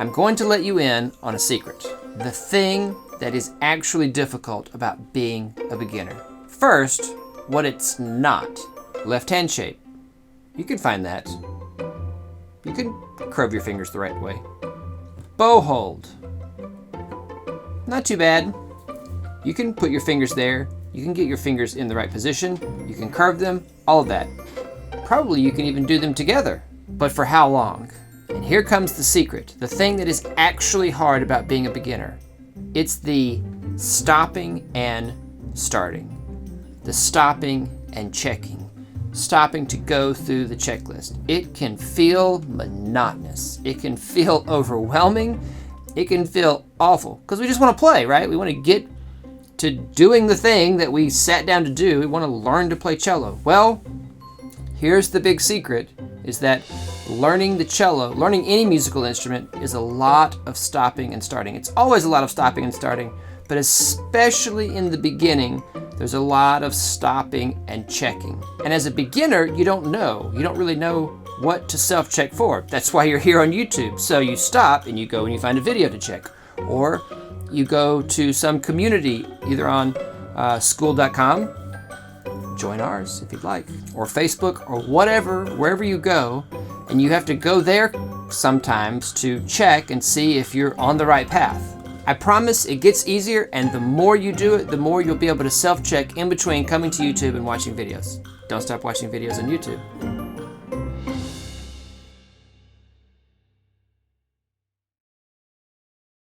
I'm going to let you in on a secret. The thing that is actually difficult about being a beginner. First, what it's not. Left hand shape. You can find that. You can curve your fingers the right way. Bow hold. Not too bad. You can put your fingers there. You can get your fingers in the right position. You can curve them, all of that. Probably you can even do them together. But for how long? And here comes the secret, the thing that is actually hard about being a beginner. It's the stopping and starting. The stopping and checking. Stopping to go through the checklist. It can feel monotonous. It can feel overwhelming. It can feel awful because we just want to play, right? We want to get to doing the thing that we sat down to do. We want to learn to play cello. Well, here's the big secret, is that learning the cello, learning any musical instrument, is a lot of stopping and starting. It's always a lot of stopping and starting, but especially in the beginning, there's a lot of stopping and checking. And as a beginner, you don't really know what to self-check for. That's why you're here on YouTube. So you stop and you go and you find a video to check. Or you go to some community, either on school.com, join ours if you'd like, or Facebook, or whatever, wherever you go, and you have to go there sometimes to check and see if you're on the right path. I promise it gets easier, and the more you do it, the more you'll be able to self-check in between coming to YouTube and watching videos. Don't stop watching videos on YouTube.